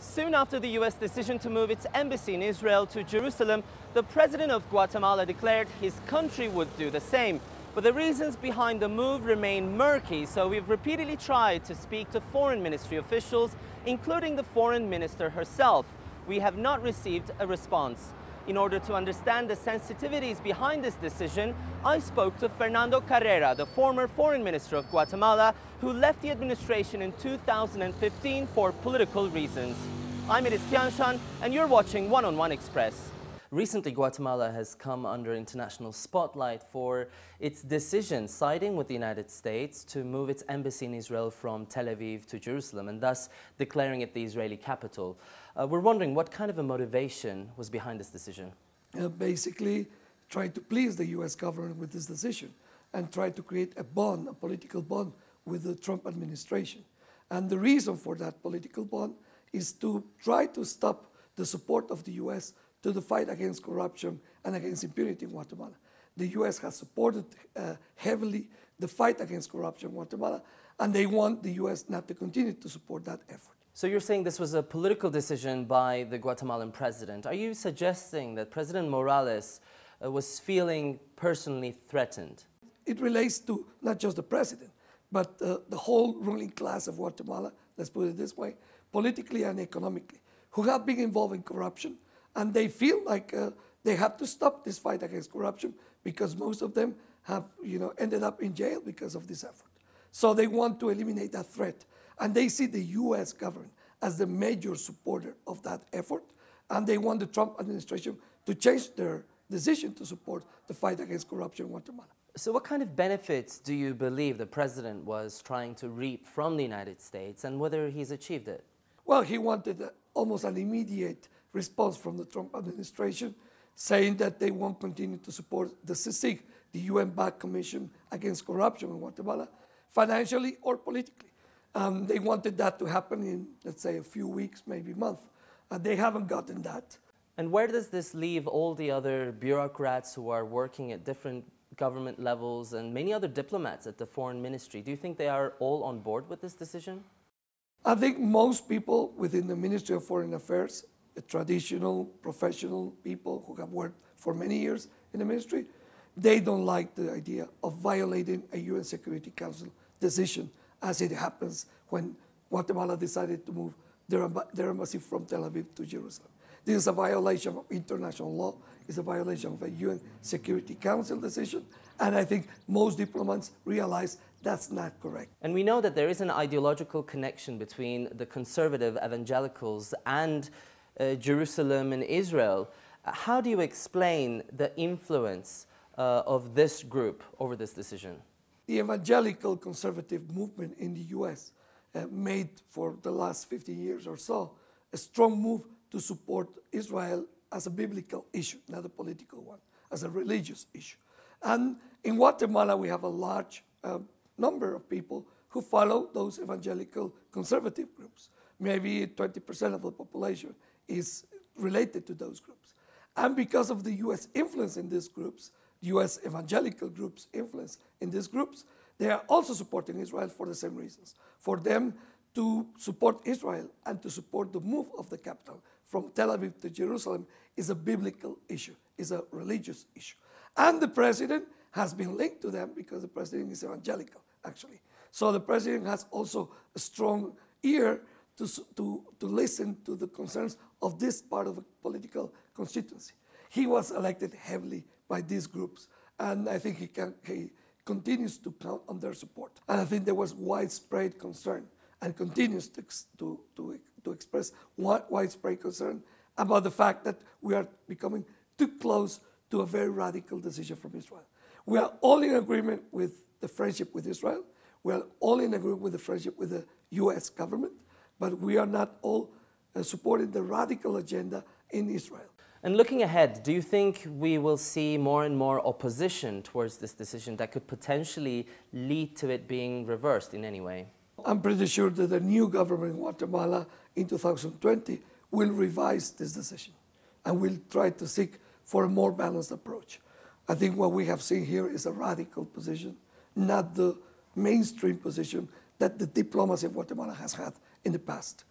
Soon after the U.S. decision to move its embassy in Israel to Jerusalem, the president of Guatemala declared his country would do the same. But the reasons behind the move remain murky, so we've repeatedly tried to speak to foreign ministry officials, including the foreign minister herself. We have not received a response. In order to understand the sensitivities behind this decision, I spoke to Fernando Carrera, the former foreign minister of Guatemala, who left the administration in 2015 for political reasons. I'm Edis Tianshan, and you're watching One on One Express. Recently, Guatemala has come under international spotlight for its decision, siding with the United States, to move its embassy in Israel from Tel Aviv to Jerusalem, and thus declaring it the Israeli capital. We're wondering what kind of a motivation was behind this decision? Basically, try to please the U.S. government with this decision and try to create a bond, a political bond with the Trump administration. And the reason for that political bond is to try to stop the support of the U.S. to the fight against corruption and against impunity in Guatemala. The U.S. has supported heavily the fight against corruption in Guatemala, and they want the U.S. not to continue to support that effort. So you're saying this was a political decision by the Guatemalan president. Are you suggesting that President Morales was feeling personally threatened? It relates to not just the president, but the whole ruling class of Guatemala, let's put it this way, politically and economically, who have been involved in corruption, and they feel like they have to stop this fight against corruption because most of them have, ended up in jail because of this effort. So they want to eliminate that threat. And they see the U.S. government as the major supporter of that effort. And they want the Trump administration to change their decision to support the fight against corruption in Guatemala. So what kind of benefits do you believe the president was trying to reap from the United States, and whether he's achieved it? Well, he wanted almost an immediate response from the Trump administration, saying that they won't continue to support the CICIG, the UN-backed Commission Against Corruption in Guatemala, financially or politically. They wanted that to happen in, let's say, a few weeks, maybe a month. They haven't gotten that. And where does this leave all the other bureaucrats who are working at different government levels and many other diplomats at the foreign ministry? Do you think they are all on board with this decision? I think most people within the Ministry of Foreign Affairs, the traditional, professional people who have worked for many years in the ministry, they don't like the idea of violating a UN Security Council decision, as it happens when Guatemala decided to move their embassy from Tel Aviv to Jerusalem. This is a violation of international law. It's a violation of a UN Security Council decision. And I think most diplomats realize that's not correct. And we know that there is an ideological connection between the conservative evangelicals and Jerusalem and Israel. How do you explain the influence of this group over this decision? The evangelical conservative movement in the U.S. Made for the last 50 years or so a strong move to support Israel as a biblical issue, not a political one, as a religious issue. And in Guatemala, we have a large number of people who follow those evangelical conservative groups. Maybe 20% of the population is related to those groups. And because of the U.S. influence in these groups, U.S. evangelical groups' influence in these groups, they are also supporting Israel for the same reasons. For them to support Israel and to support the move of the capital from Tel Aviv to Jerusalem is a biblical issue, is a religious issue. And the president has been linked to them because the president is evangelical, actually. So the president has also a strong ear to listen to the concerns of this part of the political constituency. He was elected heavily by these groups, and I think he continues to count on their support. And I think there was widespread concern, and continues to express widespread concern about the fact that we are becoming too close to a very radical decision from Israel. We are all in agreement with the friendship with Israel. We are all in agreement with the friendship with the U.S. government, but we are not all supporting the radical agenda in Israel. And looking ahead, do you think we will see more and more opposition towards this decision that could potentially lead to it being reversed in any way? I'm pretty sure that the new government in Guatemala in 2020 will revise this decision and will try to seek for a more balanced approach. I think what we have seen here is a radical position, not the mainstream position that the diplomacy of Guatemala has had in the past.